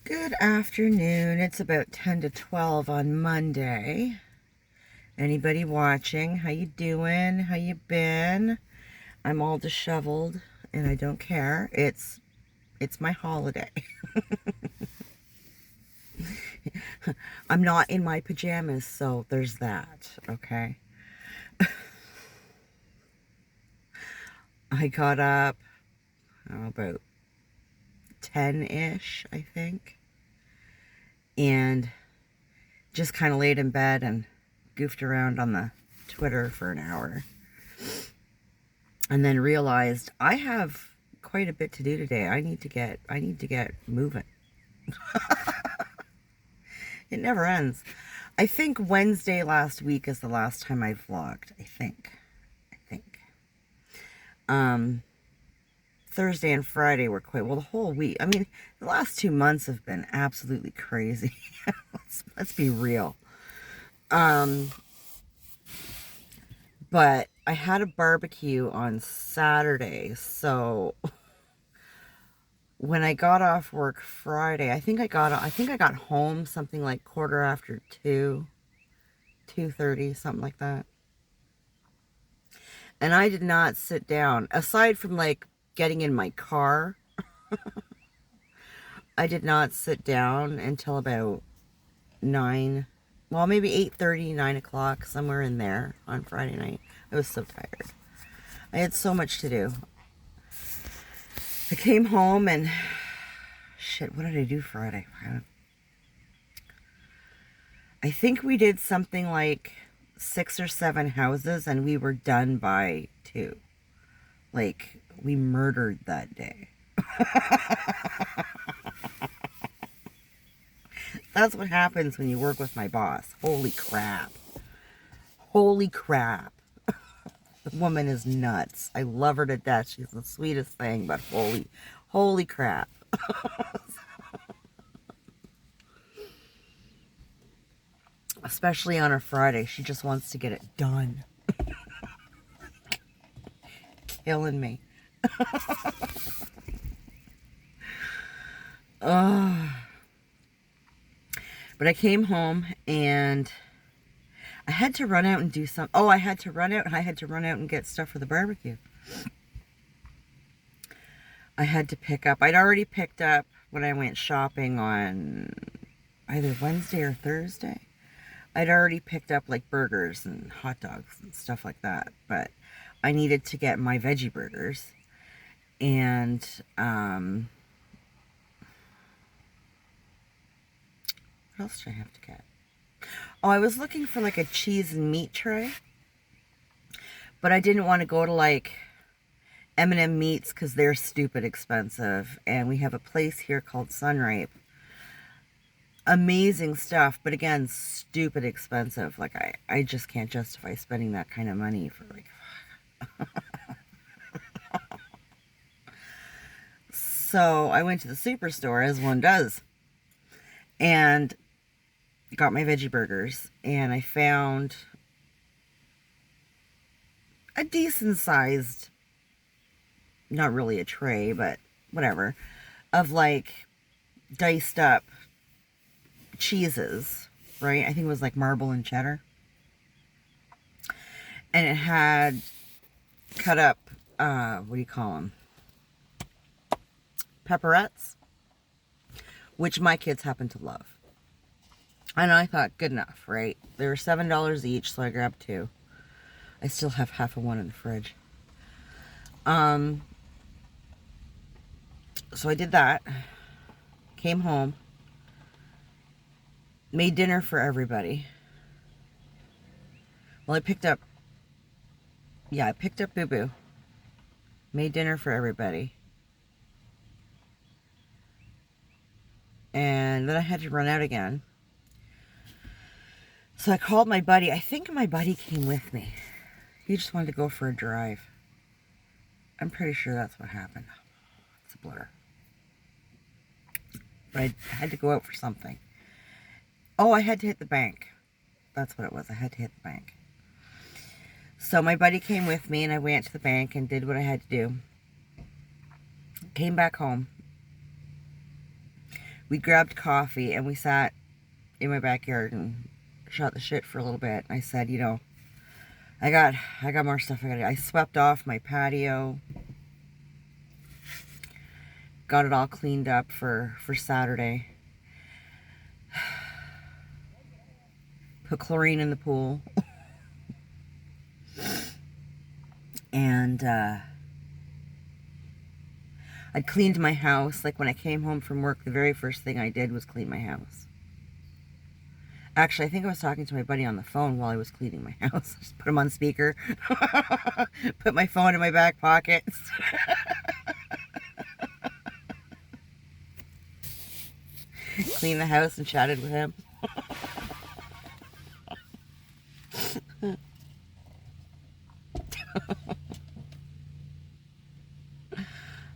Good afternoon. It's about 10 to 12 on Monday. Anybody watching? How you doing? How you been? I'm all disheveled and I don't care. It's my holiday. I'm not in my pajamas, so there's that, okay? I got up about 10-ish, I think, and just kind of laid in bed and goofed around on the Twitter for an hour. And then realized I have quite a bit to do today. I need to get moving. It never ends. I think Wednesday last week is the last time I vlogged. I think. Um, Thursday and Friday were quite well. The whole week. I mean, the last 2 months have been absolutely crazy. let's be real. But I had a barbecue on Saturday, so when I got off work Friday, I think I got home something like 2:15, 2:30, something like that. And I did not sit down. Aside from like getting in my car, I did not sit down until about 9, well, maybe 8:30, 9 o'clock, somewhere in there on Friday night. I was so tired. I had so much to do. I came home and shit, what did I do Friday? I think we did something like 6 or 7 houses and we were done by 2. Like, we murdered that day. That's what happens when you work with my boss. Holy crap. Holy crap. The woman is nuts. I love her to death. She's the sweetest thing, but holy crap. Especially on a Friday. She just wants to get it done. Killing me. Oh. But I came home and I had to run out and do some. Oh, I had to run out and get stuff for the barbecue. I had to pick up. I'd already picked up when I went shopping on either Wednesday or Thursday. I'd already picked up like burgers and hot dogs and stuff like that. But I needed to get my veggie burgers. And what else did I have to get? Oh, I was looking for like a cheese and meat tray. But I didn't want to go to like M&M Meats because they're stupid expensive. And we have a place here called Sunripe. Amazing stuff, but again, stupid expensive. Like, I just can't justify spending that kind of money for like... So I went to the superstore, as one does, and got my veggie burgers, and I found a decent sized, not really a tray, but whatever, of like diced up cheeses, right? I think it was like marble and cheddar. And it had cut up, what do you call them? Pepperettes, which my kids happen to love. And I thought, good enough, right? They were $7 each, so I grabbed 2. I still have half of one in the fridge. So I did that. Came home. Made dinner for everybody. Well, I picked up Boo Boo. Made dinner for everybody. And then I had to run out again. So I called my buddy. I think my buddy came with me. He just wanted to go for a drive. I'm pretty sure that's what happened. It's a blur. But I had to go out for something. Oh, I had to hit the bank. That's what it was. I had to hit the bank. So my buddy came with me and I went to the bank and did what I had to do. Came back home. we grabbed coffee and we sat in my backyard and shot the shit for a little bit. I said, you know, I got more stuff I gotta do. I swept off my patio, got it all cleaned up for Saturday. Put chlorine in the pool. And I cleaned my house. Like when I came home from work, the very first thing I did was clean my house. Actually, I think I was talking to my buddy on the phone while I was cleaning my house. Just put him on speaker. Put my phone in my back pocket. Clean the house and chatted with him.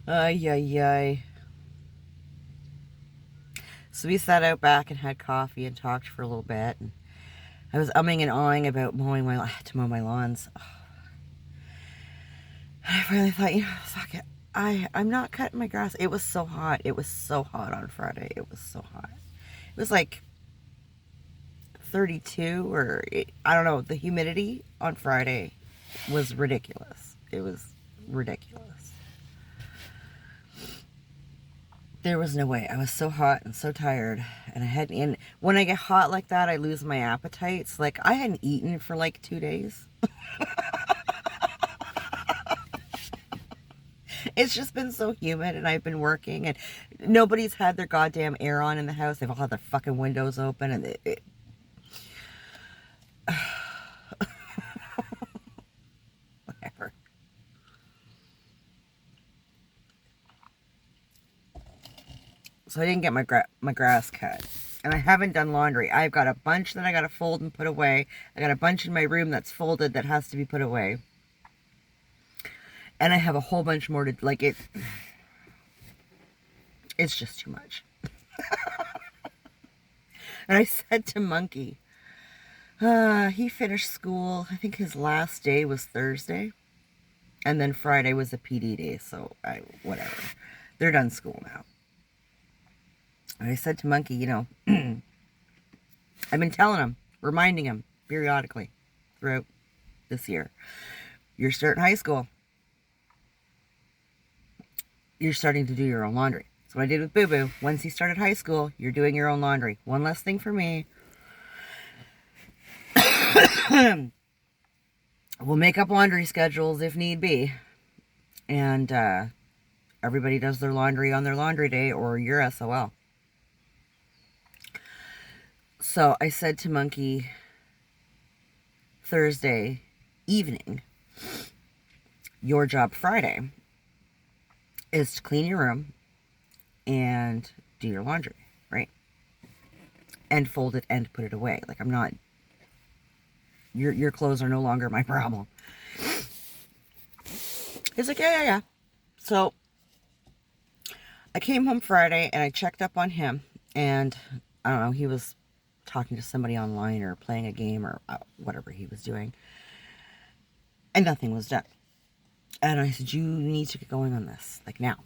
Ay, ay, ay. So we sat out back and had coffee and talked for a little bit. And I was umming and ahhing about to mow my lawns. I finally thought, you know, fuck it. I'm not cutting my grass. It was so hot. It was so hot on Friday. It was so hot. It was like 32 I don't know. The humidity on Friday was ridiculous. It was ridiculous. There was no way. I was so hot and so tired, and when I get hot like that, I lose my appetites. Like I hadn't eaten for like 2 days. It's just been so humid, and I've been working, and nobody's had their goddamn air on in the house. They've all had their fucking windows open, and whatever. So I didn't get my grass cut. And I haven't done laundry. I've got a bunch that I got to fold and put away. I got a bunch in my room that's folded that has to be put away. And I have a whole bunch more to, like, it's just too much. And I said to Monkey, he finished school. I think his last day was Thursday. And then Friday was a PD day. So, whatever. They're done school now. And I said to Monkey, you know, I've been telling him, reminding him periodically throughout this year, you're starting high school. You're starting to do your own laundry. That's what I did with Boo Boo. Once he started high school, you're doing your own laundry. One less thing for me. We'll make up laundry schedules if need be. And everybody does their laundry on their laundry day, or you're SOL. So I said to Monkey Thursday evening, your job Friday is to clean your room and do your laundry, right? And fold it and put it away. Like, I'm not, your clothes are no longer my problem. He's like, yeah. So I came home Friday and I checked up on him, and I don't know, he was talking to somebody online or playing a game or whatever he was doing, and nothing was done. And I said, you need to get going on this, like, now.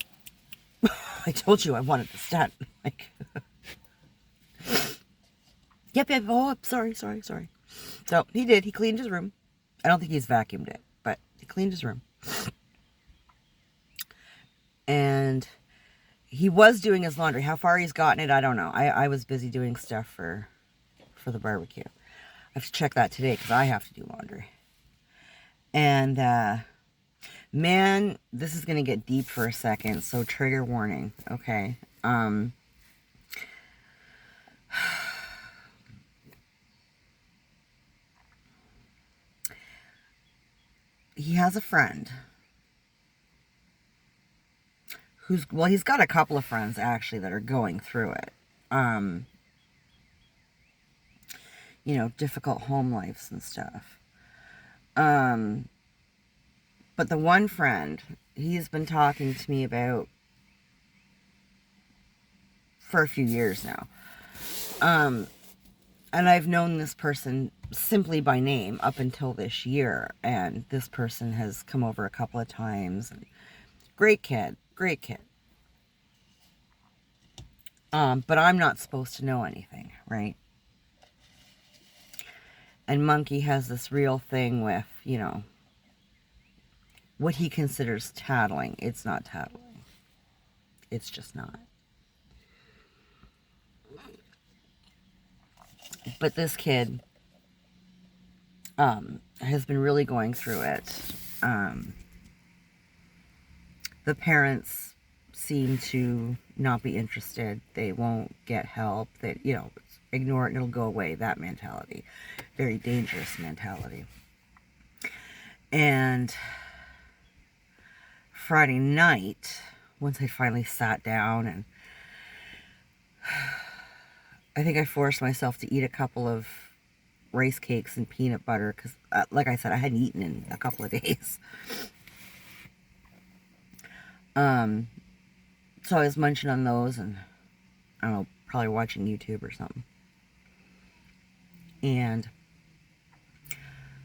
I told you I wanted this done. Like, yep, oh, sorry. So he did. He cleaned his room. I don't think he's vacuumed it, but he cleaned his room. And he was doing his laundry. How far he's gotten it, I don't know. I was busy doing stuff for the barbecue. I have to check that today because I have to do laundry. And, man, this is going to get deep for a second, so trigger warning, okay? He has a friend he's got a couple of friends, actually, that are going through it. You know, difficult home lives and stuff. But the one friend, he's been talking to me about for a few years now. And I've known this person simply by name up until this year. And this person has come over a couple of times. Great kid. But I'm not supposed to know anything, right? And Monkey has this real thing with, you know, what he considers tattling. It's not tattling. It's just not. But this kid has been really going through it. The parents seem to not be interested. They won't get help. They, you know, ignore it and it'll go away. That mentality. Very dangerous mentality. And Friday night, once I finally sat down, and I think I forced myself to eat a couple of rice cakes and peanut butter because, like I said, I hadn't eaten in a couple of days. So I was munching on those and, I don't know, probably watching YouTube or something. And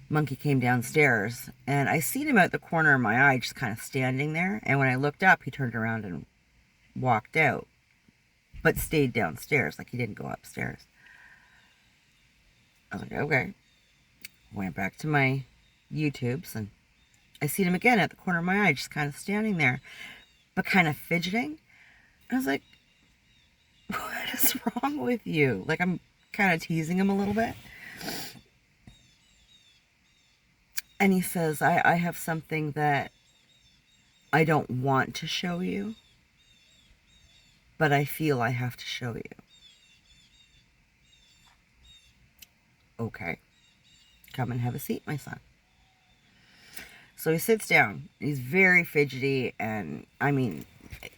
Monkey came downstairs, and I seen him at the corner of my eye just kind of standing there. And when I looked up, he turned around and walked out, but stayed downstairs, like he didn't go upstairs. I was like, okay. Went back to my YouTubes, and I seen him again at the corner of my eye, just kind of standing there, but kind of fidgeting. I was like, what is wrong with you? Like, I'm kind of teasing him a little bit. And he says, I have something that I don't want to show you, but I feel I have to show you. Okay. Come and have a seat, my son. So he sits down. He's very fidgety, and I mean,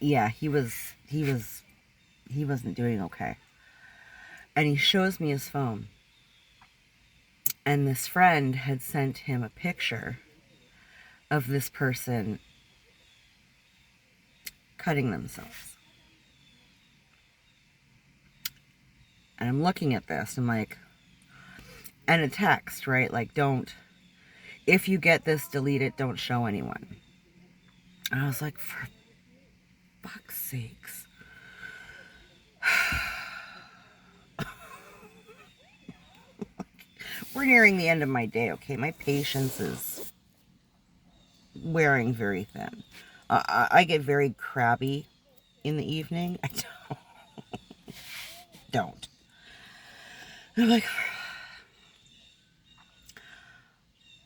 yeah, he wasn't doing okay. And he shows me his phone. And this friend had sent him a picture of this person cutting themselves. And I'm looking at this, I'm like, and a text, right? Like, don't, if you get this, delete it, don't show anyone. And I was like, for fuck's sakes. We're nearing the end of my day, okay? My patience is wearing very thin. I get very crabby in the evening. I don't. I'm like,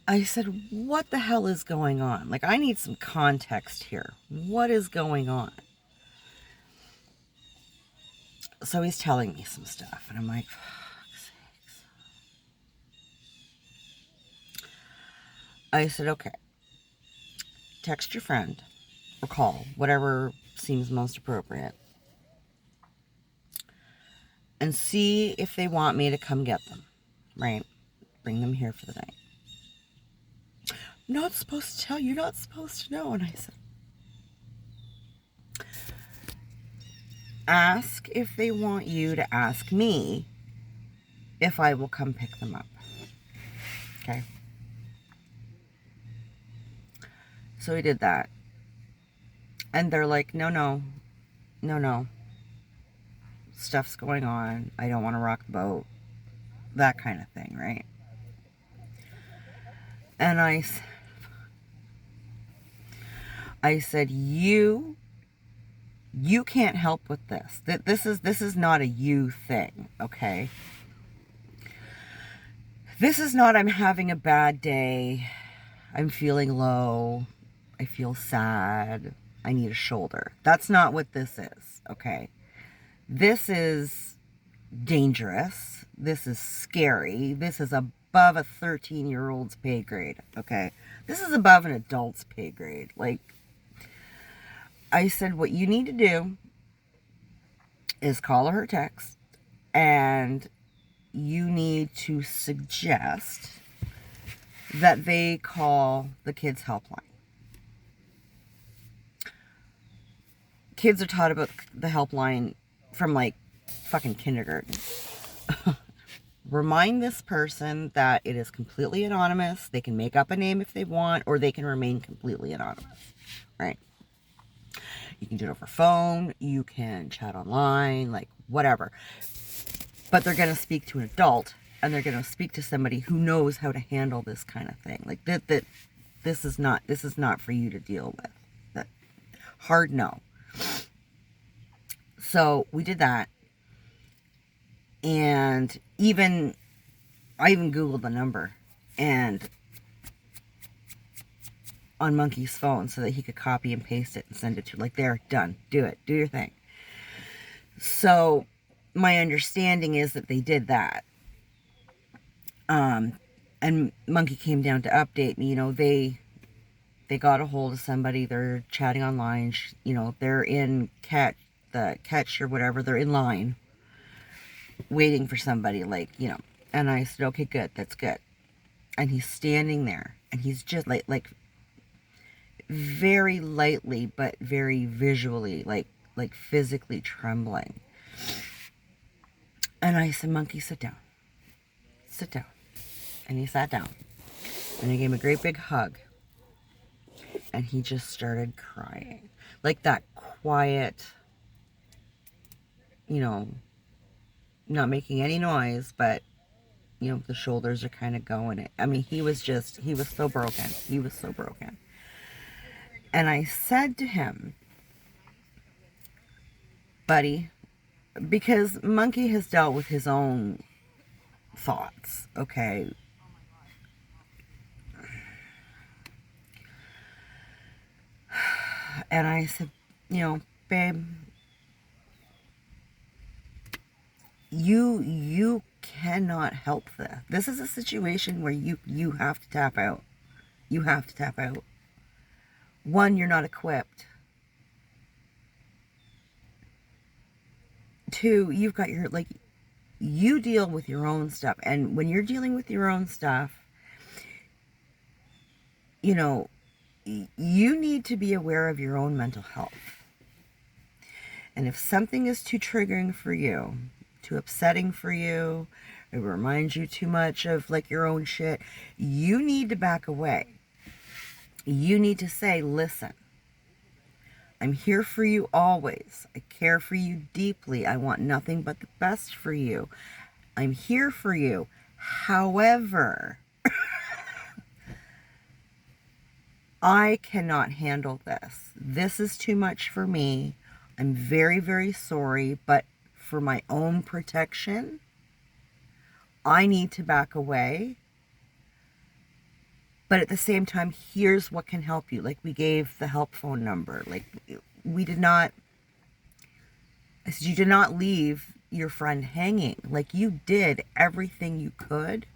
I said, what the hell is going on? Like, I need some context here. What is going on? So he's telling me some stuff, and I'm like, fuck's sakes. I said, okay, text your friend or call, whatever seems most appropriate, and see if they want me to come get them, right? Bring them here for the night. I'm not supposed to tell you, you're not supposed to know. And I said, ask if they want you to ask me if I will come pick them up. Okay? So he did that. And they're like, no. Stuff's going on. I don't want to rock the boat. That kind of thing, right? And I said, you can't help with this. This is not a you thing, okay? This is not, I'm having a bad day, I'm feeling low, I feel sad, I need a shoulder. That's not what this is, okay? This is dangerous. This is scary. This is above a 13-year-old's pay grade, okay? This is above an adult's pay grade. Like, I said, what you need to do is call her text, and you need to suggest that they call the kids' helpline. Kids are taught about the helpline from like fucking kindergarten. Remind this person that it is completely anonymous. They can make up a name if they want, or they can remain completely anonymous, right? You can do it over phone. You can chat online, like whatever. But they're going to speak to an adult, and they're going to speak to somebody who knows how to handle this kind of thing. Like this is not for you to deal with. That hard no. So we did that. And I even Googled the number and on Monkey's phone so that he could copy and paste it and send it to, like, there, done, do it, do your thing. So my understanding is that they did that. And Monkey came down to update me. You know, they got a hold of somebody. They're chatting online. You know, they're in the catch or whatever. They're in line waiting for somebody, like, you know. And I said, okay, good, that's good. And he's standing there, and he's just like very lightly, but very visually, like physically trembling. And I said, Monkey, sit down. Sit down. And he sat down. And I gave him a great big hug. And he just started crying. Like that quiet, you know, not making any noise, but, you know, the shoulders are kind of going. I mean, he was so broken. He was so broken. And I said to him, buddy, because Monkey has dealt with his own thoughts, okay? And I said, you know, babe, you cannot help this. This is a situation where you have to tap out. You have to tap out. One, you're not equipped. Two, you've got your, like, you deal with your own stuff. And when you're dealing with your own stuff, you know, you need to be aware of your own mental health. And if something is too triggering for you, too upsetting for you, it reminds you too much of, like, your own shit, you need to back away. You need to say, listen, I'm here for you always. I care for you deeply. I want nothing but the best for you. I'm here for you. However, I cannot handle this. This is too much for me. I'm very, very sorry, but for my own protection, I need to back away. But at the same time, here's what can help you. Like, we gave the help phone number. Like, we did not, I said, you did not leave your friend hanging. Like, you did everything you could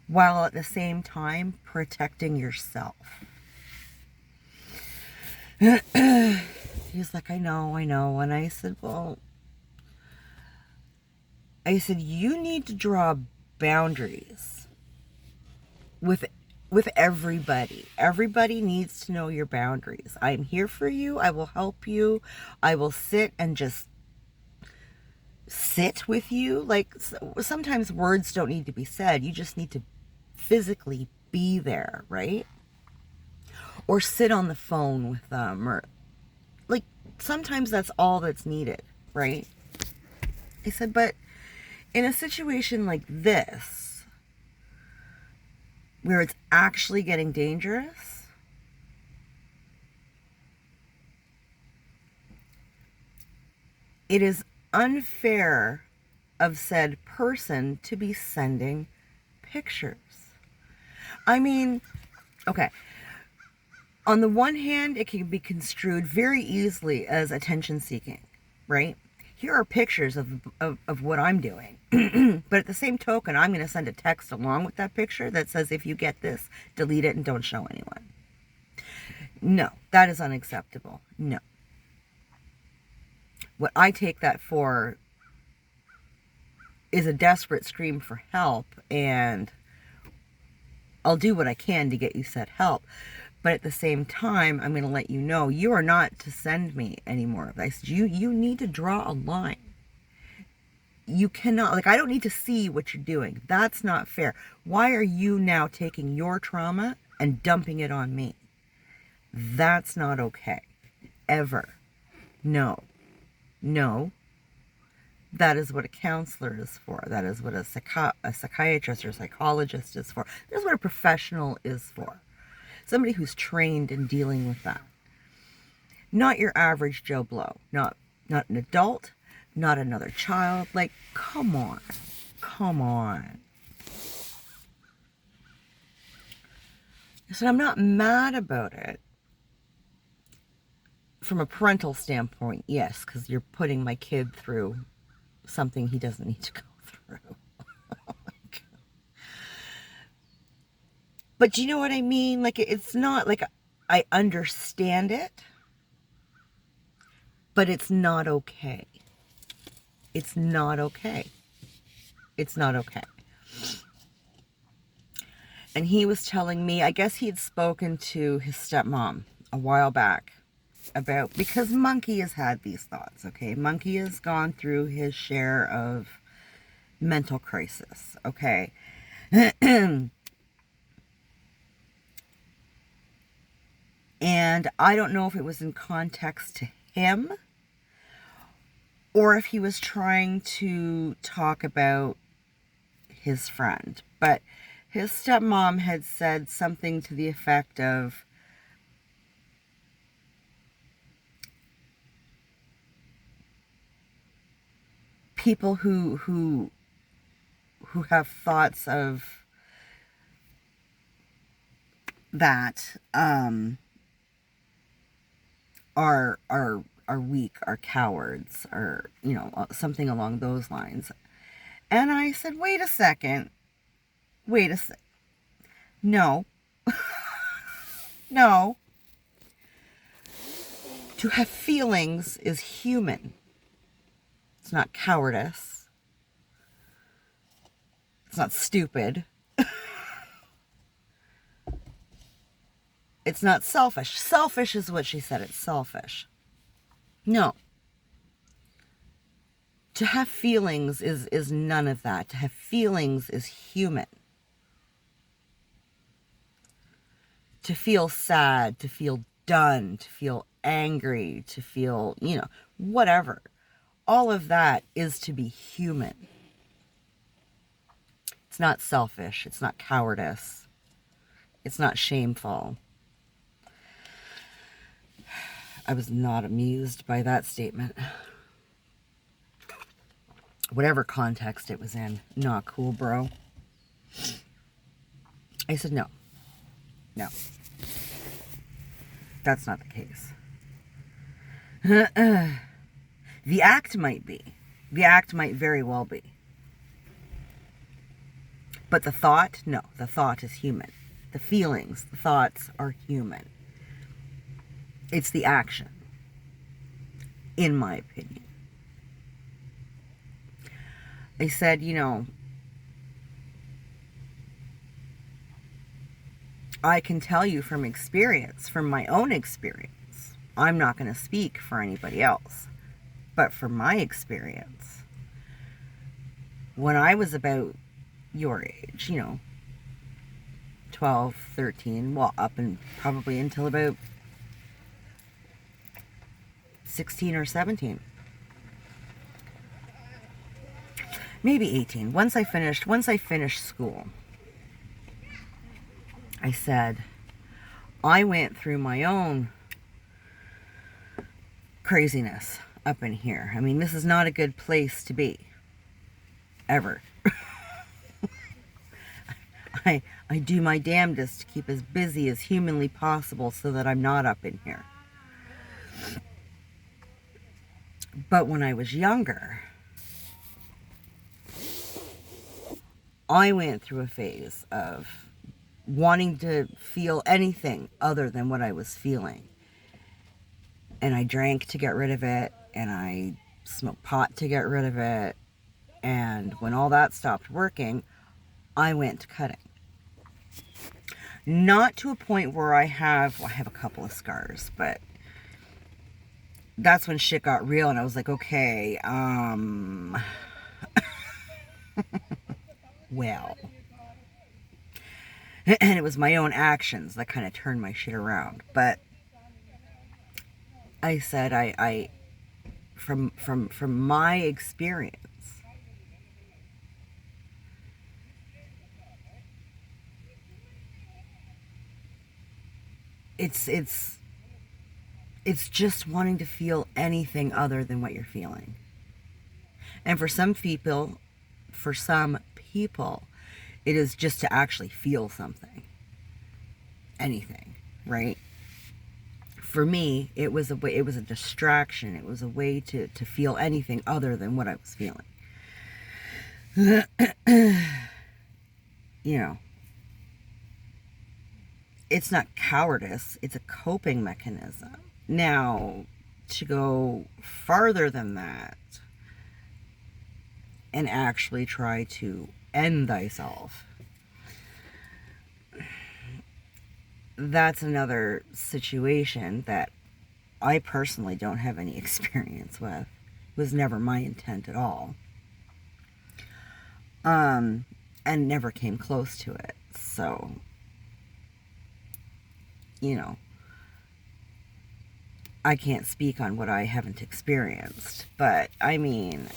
while at the same time protecting yourself. He's like, I know. And I said, well, you need to draw boundaries with everybody. Everybody needs to know your boundaries. I'm here for you. I will help you. I will sit and just sit with you. Like, sometimes words don't need to be said. You just need to physically be there, right? Or sit on the phone with them, or, like, sometimes that's all that's needed, right? I said, but in a situation like this, where it's actually getting dangerous, it is unfair of said person to be sending pictures. I mean, okay, on the one hand, it can be construed very easily as attention seeking, right? Here are pictures of what I'm doing. But at the same token, I'm going to send a text along with that picture that says, if you get this, delete it and don't show anyone. No, that is unacceptable. No. What I take that for is a desperate scream for help, and I'll do what I can to get you said help. But at the same time, I'm going to let you know, you are not to send me any more of this. You need to draw a line. You cannot, like, I don't need to see what you're doing. That's not fair. Why are you now taking your trauma and dumping it on me? That's not okay. ever. No. No. That is what a counselor is for. That is what a psychiatrist or psychologist is for. That's what a professional is for. Somebody who's trained in dealing with that. Not your average Joe Blow. Not an adult. Not another child. Like, come on. Come on. So I'm not mad about it. From a parental standpoint, yes, because you're putting my kid through something he doesn't need to go through. But do you know what I mean? Like, it's not like I understand it, but it's not okay. It's not okay. It's not okay. And he was telling me, I guess he had spoken to his stepmom a while back about, because Monkey has had these thoughts, okay? Monkey has gone through his share of mental crisis, okay? And I don't know if it was in context to him or if he was trying to talk about his friend. But his stepmom had said something to the effect of, people who have thoughts of that are weak, are cowards, or, you know, something along those lines. And I said, wait a second. No. No. To have feelings is human. It's not cowardice. It's not stupid. It's not selfish. Selfish is what she said. It's selfish. No. To have feelings is none of that. To have feelings is human. To feel sad, to feel done, to feel angry, to feel, you know, whatever. All of that is to be human. It's not selfish. It's not cowardice. It's not shameful. I was not amused by that statement. Whatever context it was in. Not cool, bro. I said, no. No. That's not the case. The act might be. The act might very well be. But the thought, no. The thought is human. The feelings, the thoughts are human. It's the action, in my opinion. They said, you know, I can tell you from experience, from my own experience. I'm not going to speak for anybody else. But from my experience, when I was about your age, you know, 12, 13, well, up and probably until about 16 or 17. Maybe 18. Once I finished school, I said, I went through my own craziness up in here. I mean, this is not a good place to be. Ever. I do my damnedest to keep as busy as humanly possible so that I'm not up in here. But when I was younger, I went through a phase of wanting to feel anything other than what I was feeling. And I drank to get rid of it, and I smoked pot to get rid of it. And when all that stopped working, I went to cutting. Not to a point where I have a couple of scars, but that's when shit got real, and I was like, okay, well. And it was my own actions that kind of turned my shit around. But I said, from my experience, it's it's just wanting to feel anything other than what you're feeling. And for some people, it is just to actually feel something, anything, right? For me, it was a way, it was a distraction. It was a way to feel anything other than what I was feeling. You know, it's not cowardice, it's a coping mechanism. Now, to go farther than that and actually try to end thyself, that's another situation that I personally don't have any experience with. It was never my intent at all. And never came close to it. So, you know, I can't speak on what I haven't experienced. But, I mean,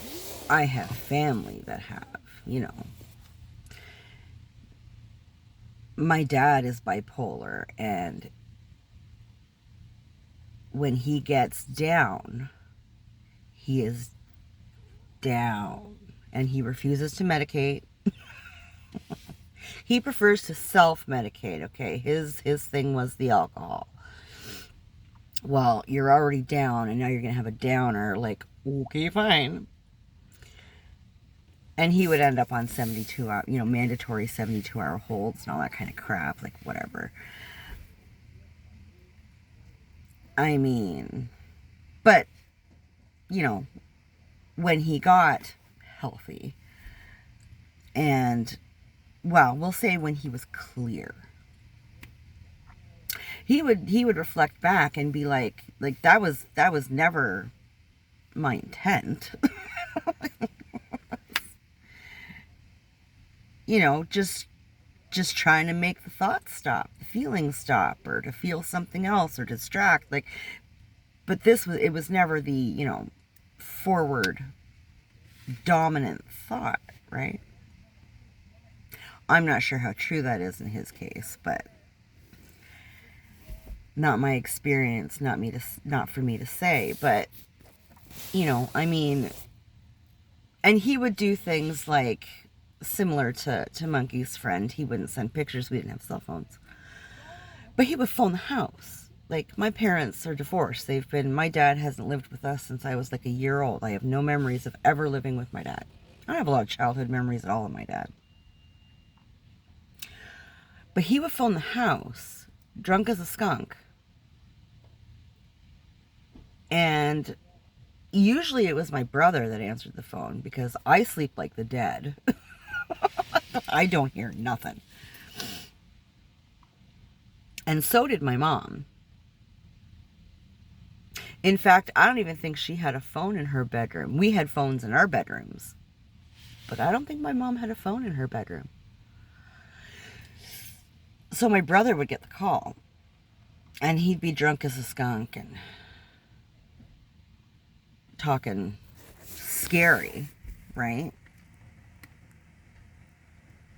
I have family that have, you know. My dad is bipolar, and when he gets down, he is down. And he refuses to medicate. He prefers to self-medicate, okay? His thing was the alcohol. Well, you're already down, and now you're going to have a downer. Like, okay, fine. And he would end up on 72-hour, you know, mandatory 72-hour holds and all that kind of crap. Like, whatever. I mean, but, you know, when he got healthy, and, well, we'll say when he was clear, he would reflect back and be like that was never my intent. You know, just trying to make the thoughts stop, the feelings stop, or to feel something else, or distract. Like, but it was never the, you know, forward dominant thought, right? I'm not sure how true that is in his case, but not my experience, not for me to say. But, you know, I mean, and he would do things like similar to Monkey's friend. He wouldn't send pictures. We didn't have cell phones, but he would phone the house. Like, my parents are divorced. My dad hasn't lived with us since I was like a year old. I have no memories of ever living with my dad. I don't have a lot of childhood memories at all of my dad. But he would phone the house, drunk as a skunk. And usually it was my brother that answered the phone, because I sleep like the dead. I don't hear nothing. And so did my mom. In fact, I don't even think she had a phone in her bedroom. We had phones in our bedrooms, but I don't think my mom had a phone in her bedroom. So my brother would get the call, and he'd be drunk as a skunk and talking scary, right?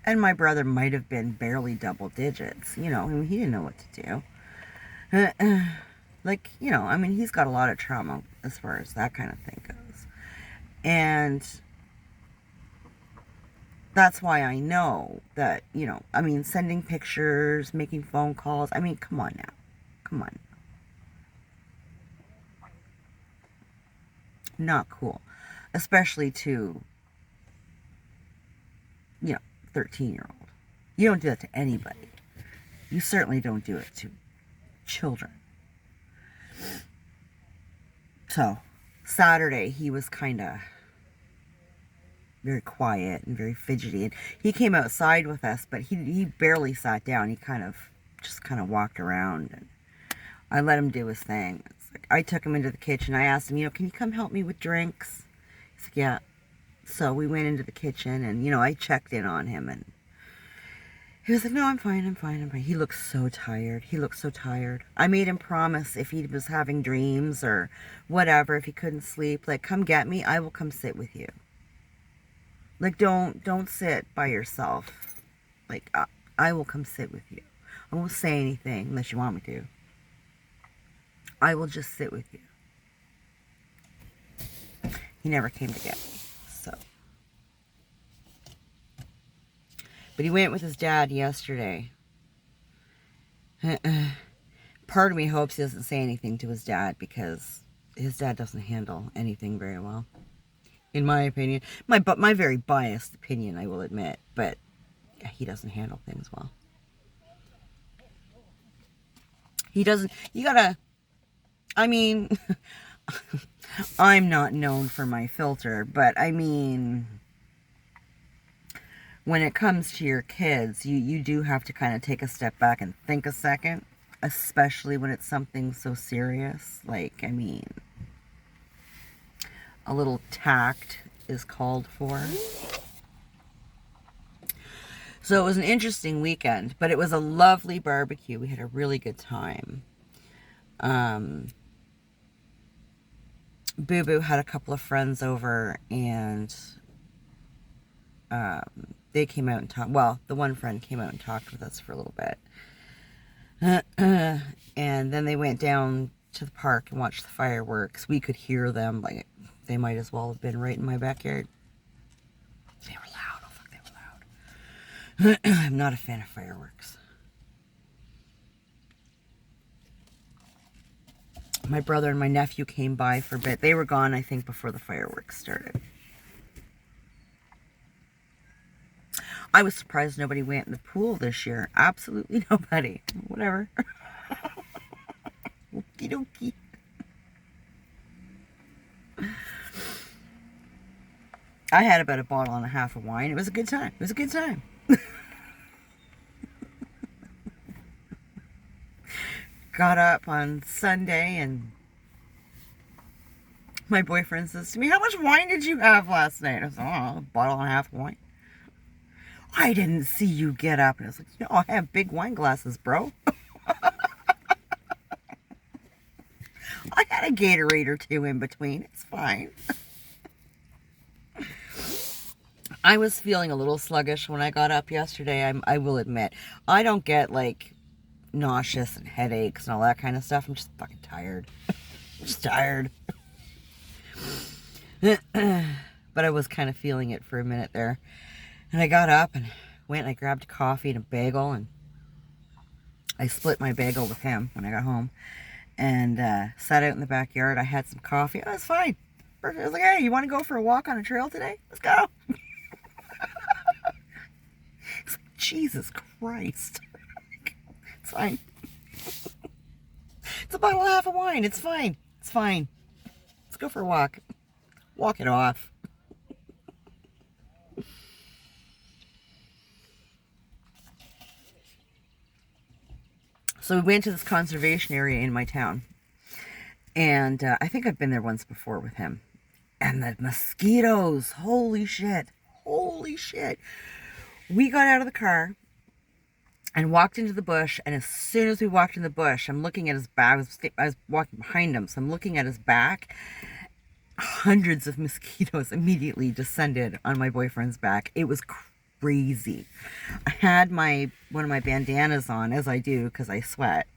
And my brother might have been barely double digits. You know, I mean, he didn't know what to do. Like, you know, I mean, he's got a lot of trauma as far as that kind of thing goes. And that's why I know that, you know, I mean, sending pictures, making phone calls. I mean, come on now. Come on. Not cool. Especially to, you know, 13-year-old. You don't do that to anybody. You certainly don't do it to children. So, Saturday, he was kind of very quiet and very fidgety. And he came outside with us, but he barely sat down. He just kind of walked around. And I let him do his thing. It's like, I took him into the kitchen. I asked him, you know, can you come help me with drinks? He's like, yeah. So we went into the kitchen, and, you know, I checked in on him. And He was like, no, I'm fine, I'm fine, I'm fine. He looked so tired. He looked so tired. I made him promise if he was having dreams or whatever, if he couldn't sleep, like, come get me, I will come sit with you. Like, don't sit by yourself. Like, I will come sit with you. I won't say anything unless you want me to. I will just sit with you. He never came to get me, so. But he went with his dad yesterday. Part of me hopes he doesn't say anything to his dad because his dad doesn't handle anything very well. In my opinion. My very biased opinion, I will admit. But yeah, he doesn't handle things well. He doesn't, you gotta, I mean, I'm not known for my filter, but I mean, when it comes to your kids, you do have to kind of take a step back and think a second, especially when it's something so serious. Like, I mean, a little tact is called for. So it was an interesting weekend, but it was a lovely barbecue. We had a really good time. Boo Boo had a couple of friends over, and they came out and talked. Well, the one friend came out and talked with us for a little bit. And then they went down to the park and watched the fireworks. We could hear them. Like, they might as well have been right in my backyard. They were loud. Oh, fuck, they were loud. I'm not a fan of fireworks. My brother and my nephew came by for a bit. They were gone, I think, before the fireworks started. I was surprised nobody went in the pool this year. Absolutely nobody. Whatever. Okie dokie. I had about a bottle and a half of wine. It was a good time. It was a good time. Got up on Sunday and my boyfriend says to me, how much wine did you have last night? I was like, oh, a bottle and a half of wine. I didn't see you get up. And I was like, no, I have big wine glasses, bro. I had a Gatorade or two in between. It's fine. I was feeling a little sluggish when I got up yesterday. I will admit. I don't get, like, nauseous and headaches and all that kind of stuff. I'm just fucking tired. I'm just tired. But I was kind of feeling it for a minute there. And I got up and went and I grabbed a coffee and a bagel, and I split my bagel with him when I got home, and sat out in the backyard. I had some coffee. Oh, it's fine. I was like, hey, you want to go for a walk on a trail today? Let's go. It's like, Jesus Christ. It's fine. It's a bottle and a half of wine. It's fine. It's fine. Let's go for a walk. Walk it off. So we went to this conservation area in my town. And I think I've been there once before with him. And the mosquitoes. Holy shit. Holy shit. We got out of the car and walked into the bush. And as soon as we walked in the bush, I'm looking at his back. I was walking behind him. So I'm looking at his back. Hundreds of mosquitoes immediately descended on my boyfriend's back. It was crazy. I had one of my bandanas on, as I do, because I sweat.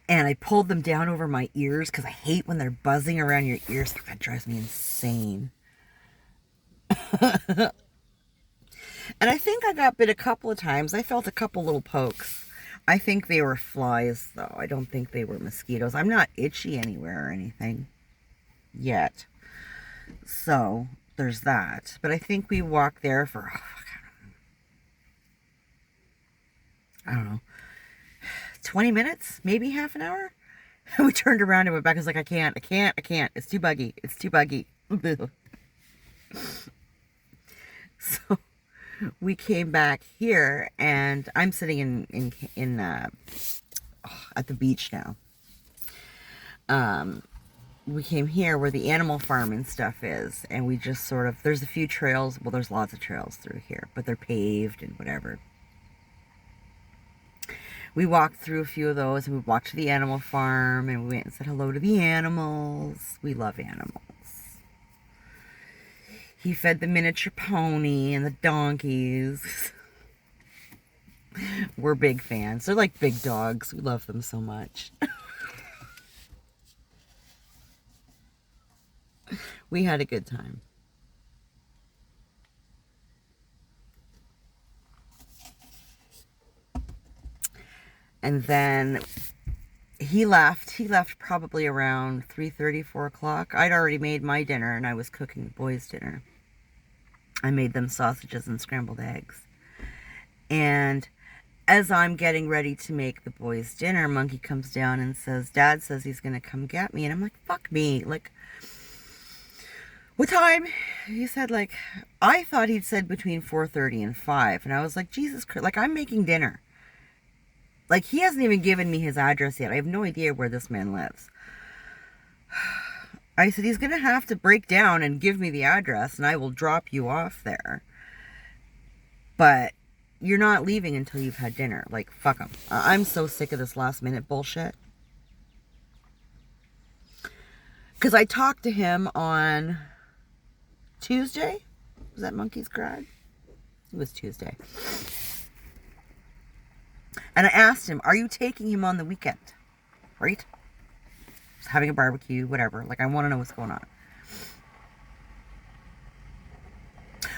And I pulled them down over my ears because I hate when they're buzzing around your ears. That drives me insane. And I think I got bit a couple of times. I felt a couple little pokes. I think they were flies, though. I don't think they were mosquitoes. I'm not itchy anywhere or anything yet. So there's that. But I think we walked there for, I don't know, 20 minutes, maybe half an hour. We turned around and went back. I was like, I can't. It's too buggy. So we came back here, and I'm sitting at the beach now. we came here where the animal farm and stuff is, and we just sort of, there's a few trails, well, there's lots of trails through here, but they're paved and whatever. We walked through a few of those, and we walked to the animal farm, and we went and said hello to the animals. We love animals. He fed the miniature pony and the donkeys. We're big fans. They're like big dogs. We love them so much. We had a good time. And then he left. He left probably around 3:30, 4 o'clock. I'd already made my dinner, and I was cooking the boys' dinner. I made them sausages and scrambled eggs. And as I'm getting ready to make the boys' dinner, Monkey comes down and says, Dad says he's going to come get me. And I'm like, fuck me. Like, what time? He said, like, I thought he'd said between 4:30 and 5. And I was like, Jesus Christ. Like, I'm making dinner. Like, he hasn't even given me his address yet. I have no idea where this man lives. I said, he's going to have to break down and give me the address, and I will drop you off there. But you're not leaving until you've had dinner. Like, fuck him. I'm so sick of this last minute bullshit. Because I talked to him on Tuesday. Was that Monkey's Garage? It was Tuesday. And I asked him, are you taking him on the weekend? Right? Just having a barbecue, whatever. Like, I want to know what's going on.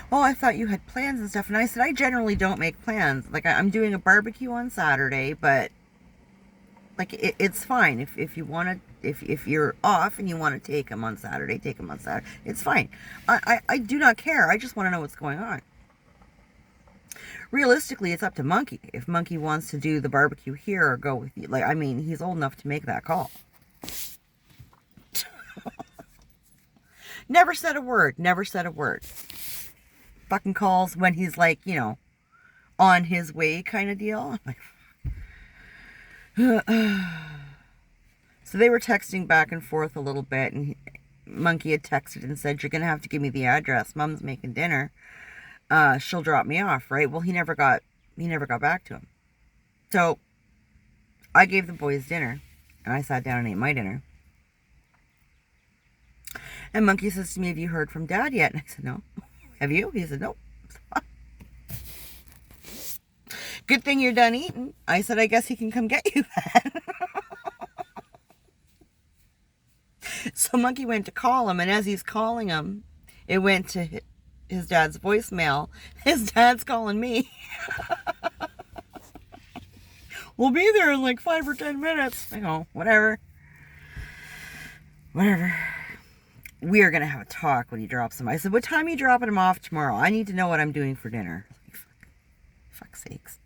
Well, I thought you had plans and stuff. And I said, I generally don't make plans. Like, I'm doing a barbecue on Saturday, but, like, it's fine. If you want to, if you're off and you want to take him on Saturday, take him on Saturday. It's fine. I do not care. I just want to know what's going on. Realistically, it's up to Monkey. If Monkey wants to do the barbecue here or go with you. Like, I mean, he's old enough to make that call. Never said a word. Never said a word. Fucking calls when he's like, you know, on his way kind of deal. I'm like, so they were texting back and forth a little bit, and Monkey had texted and said, you're going to have to give me the address. Mom's making dinner. She'll drop me off, right? Well, he never got back to him. So I gave the boys dinner, and I sat down and ate my dinner. And Monkey says to me, have you heard from Dad yet? And I said, no. Have you? He said, nope. Good thing you're done eating. I said, I guess he can come get you then. So Monkey went to call him, and as he's calling him, it went to his dad's voicemail. His dad's calling me. We'll be there in like 5 or 10 minutes. I go, whatever. We are going to have a talk when he drops him. I said, what time are you dropping him off tomorrow? I need to know what I'm doing for dinner. Fuck's sakes.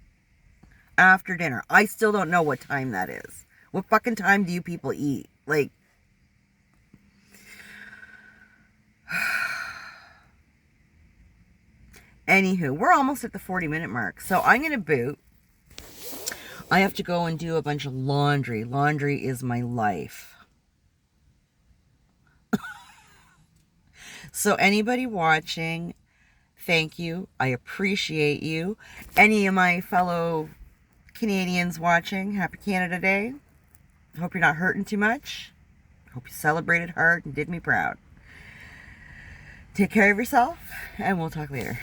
After dinner. I still don't know what time that is. What fucking time do you people eat? Like, anywho, we're almost at the 40-minute mark. So I'm going to boot. I have to go and do a bunch of laundry. Laundry is my life. So anybody watching, thank you. I appreciate you. Any of my fellow Canadians watching, happy Canada Day. Hope you're not hurting too much. Hope you celebrated hard and did me proud. Take care of yourself, and we'll talk later.